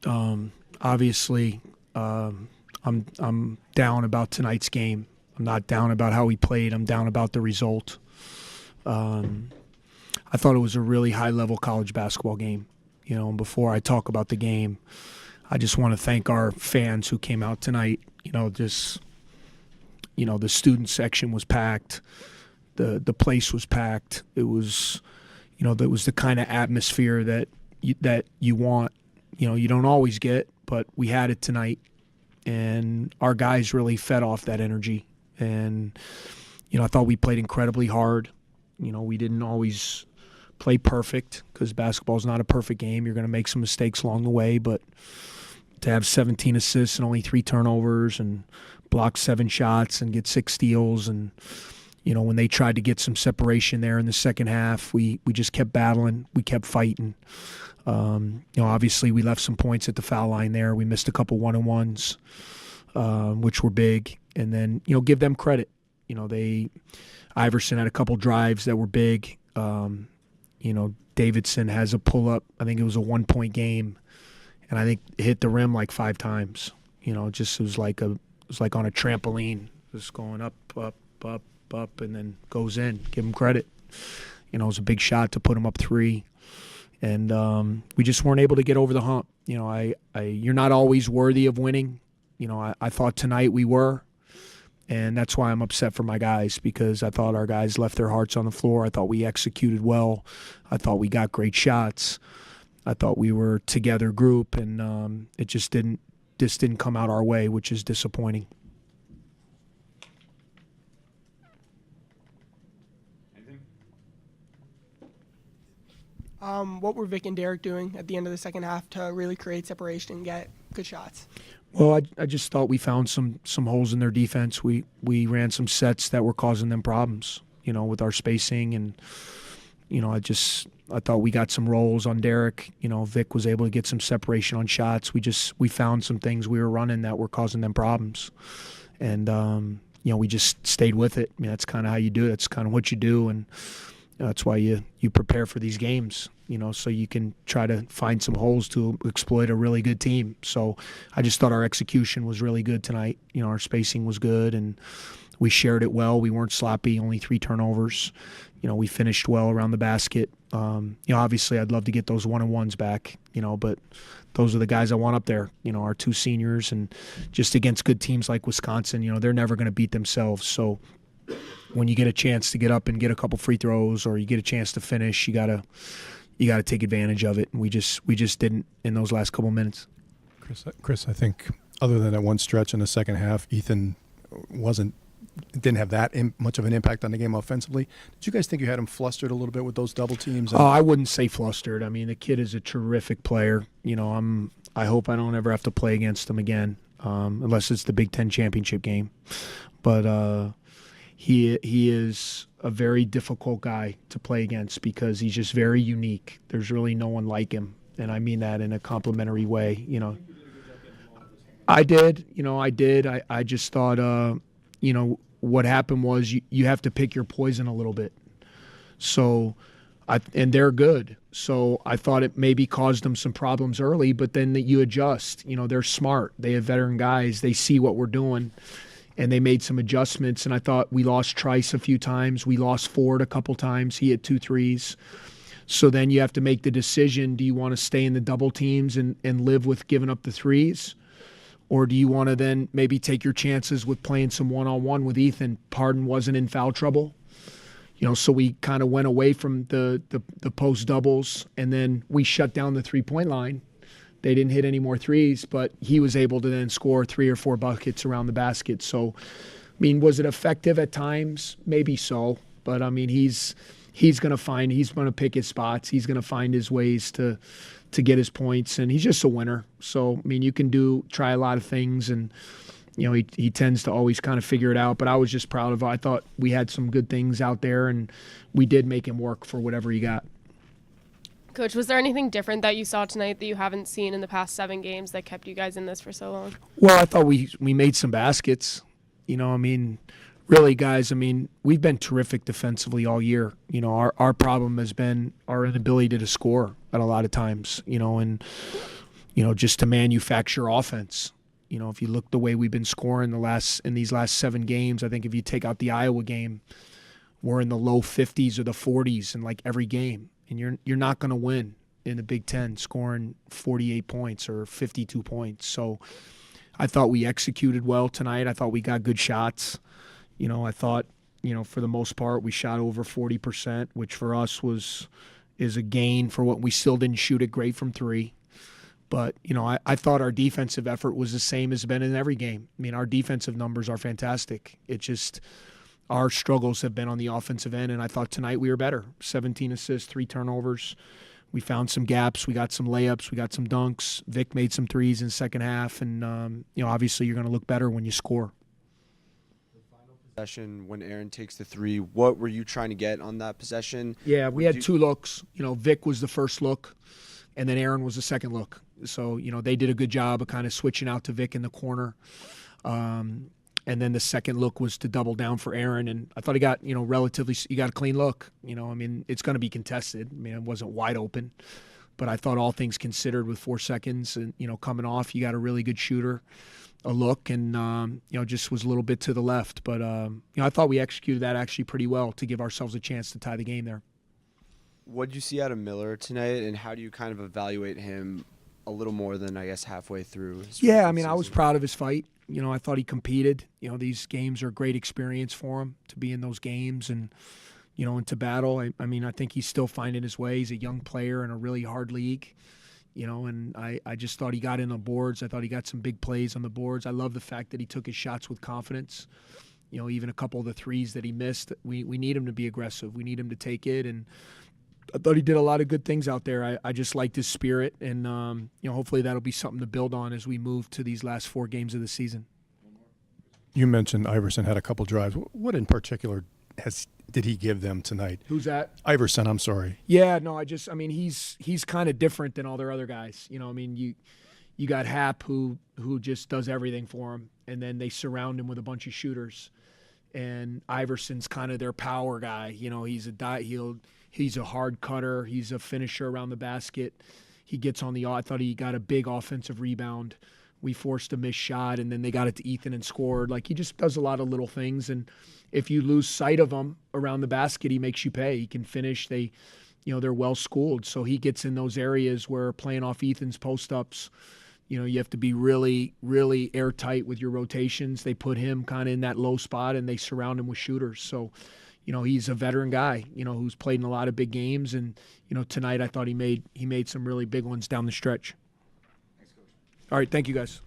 Obviously, I'm down about tonight's game. I'm not down about how we played. I'm down about the result. I thought it was a really high-level college basketball game. And before I talk about the game, I just want to thank our fans who came out tonight. The student section was packed. The place was packed. It was, that was the kind of atmosphere that you want. You don't always get, but we had it tonight, and our guys really fed off that energy. And I thought we played incredibly hard. We didn't always play perfect because basketball is not a perfect game. You're going to make some mistakes along the way, but to have 17 assists and only 3 turnovers and block 7 shots and get 6 steals, and when they tried to get some separation there in the second half, we just kept battling. We kept fighting. Obviously we left some points at the foul line there. We missed a couple one-on-ones, which were big. And then, give them credit. Iverson had a couple drives that were big. Davidson has a pull-up. I think it was a 1-point game, and I think it hit the rim like 5 times. It was like on a trampoline, just going up, up, up, up, and then goes in. Give him credit. It was a big shot to put him up 3. And we just weren't able to get over the hump. You're not always worthy of winning. I thought tonight we were, and that's why I'm upset for my guys, because I thought our guys left their hearts on the floor. I thought we executed well. I thought we got great shots. I thought we were a together group, and it just didn't come out our way, which is disappointing. What were Vic and Derek doing at the end of the second half to really create separation and get good shots? Well, I just thought we found some holes in their defense. We ran some sets that were causing them problems, with our spacing. And, I thought we got some rolls on Derek. Vic was able to get some separation on shots. We found some things we were running that were causing them problems. And, we just stayed with it. That's kind of how you do it. That's kind of what you do. And that's why you prepare for these games, so you can try to find some holes to exploit a really good team. So I just thought our execution was really good tonight. Our spacing was good, and we shared it well. We weren't sloppy, only 3 turnovers. We finished well around the basket. Obviously I'd love to get those one-on-ones back, but those are the guys I want up there, our 2 seniors. And just against good teams like Wisconsin, they're never going to beat themselves. So when you get a chance to get up and get a couple free throws, or you get a chance to finish, you gotta take advantage of it. And we just didn't in those last couple minutes. Chris, I think other than that one stretch in the second half, Ethan didn't have that much of an impact on the game offensively. Did you guys think you had him flustered a little bit with those double teams? I wouldn't say flustered. The kid is a terrific player. I hope I don't ever have to play against him again, unless it's the Big Ten championship game. But He is a very difficult guy to play against because he's just very unique. There's really no one like him, and I mean that in a complimentary way. I did. I just thought, what happened was you have to pick your poison a little bit. So, and they're good. So I thought it maybe caused them some problems early, but then you adjust. They're smart. They have veteran guys. They see what we're doing. And they made some adjustments, and I thought we lost Trice a few times. We lost Ford a couple times. He hit 2 threes. So then you have to make the decision, do you want to stay in the double teams and live with giving up the threes? Or do you want to then maybe take your chances with playing some one-on-one with Ethan? Pardon wasn't in foul trouble. So we kind of went away from the post doubles, and then we shut down the three-point line. They didn't hit any more threes, but he was able to then score 3 or 4 buckets around the basket. So, was it effective at times? Maybe so. But, he's going to pick his spots. He's going to find his ways to get his points, and he's just a winner. So, you can try a lot of things, and, he tends to always kind of figure it out. But I was just proud of it. I thought we had some good things out there, and we did make him work for whatever he got. Coach, was there anything different that you saw tonight that you haven't seen in the past 7 games that kept you guys in this for so long? Well, I thought we made some baskets. Really, guys, we've been terrific defensively all year. Our problem has been our inability to score at a lot of times, and just to manufacture offense. If you look the way we've been scoring in these last 7 games, I think if you take out the Iowa game, we're in the low 50s or the 40s in like every game, and you're not going to win in the Big Ten scoring 48 points or 52 points. So I thought we executed well tonight. I thought we got good shots. I thought, for the most part, we shot over 40%, which for us is a gain for what we still didn't shoot it great from 3. But, I thought our defensive effort was the same as it's been in every game. I mean, our defensive numbers are fantastic. It just, our struggles have been on the offensive end, and I thought tonight we were better. 17 assists, 3 turnovers. We found some gaps. We got some layups. We got some dunks. Vic made some threes in the second half, and, obviously you're going to look better when you score. Possession when Aaron takes the 3, what were you trying to get on that possession? Yeah, we had 2 looks. Vic was the first look, and then Aaron was the second look. So, they did a good job of kind of switching out to Vic in the corner. And then the second look was to double down for Aaron. And I thought he got, relatively, he got a clean look. It's going to be contested. It wasn't wide open. But I thought all things considered with 4 seconds and, coming off, you got a really good shooter, a look, and, just was a little bit to the left. But, I thought we executed that actually pretty well to give ourselves a chance to tie the game there. What did you see out of Miller tonight, and how do you kind of evaluate him a little more than, I guess, halfway through? Yeah, I was proud of his fight. I thought he competed. These games are a great experience for him to be in those games and, and to battle. I think he's still finding his way. He's a young player in a really hard league, and I just thought he got in the boards. I thought he got some big plays on the boards. I love the fact that he took his shots with confidence. Even a couple of the threes that he missed, we need him to be aggressive. We need him to take it, and I thought he did a lot of good things out there. I just liked his spirit, and hopefully that'll be something to build on as we move to these last 4 games of the season. You mentioned Iverson had a couple drives. What in particular did he give them tonight? Who's that? Iverson, I'm sorry. Yeah, no, he's kind of different than all their other guys. You got Hap who just does everything for him, and then they surround him with a bunch of shooters. And Iverson's kind of their power guy. He's a hard cutter. He's a finisher around the basket. He gets on I thought he got a big offensive rebound. We forced a missed shot, and then they got it to Ethan and scored. He just does a lot of little things. And if you lose sight of him around the basket, he makes you pay. He can finish. They're well schooled. So he gets in those areas where playing off Ethan's post-ups, you have to be really, really airtight with your rotations. They put him kind of in that low spot, and they surround him with shooters. So, he's a veteran guy, who's played in a lot of big games. And, tonight I thought he made some really big ones down the stretch. Thanks, Coach. All right, thank you, guys.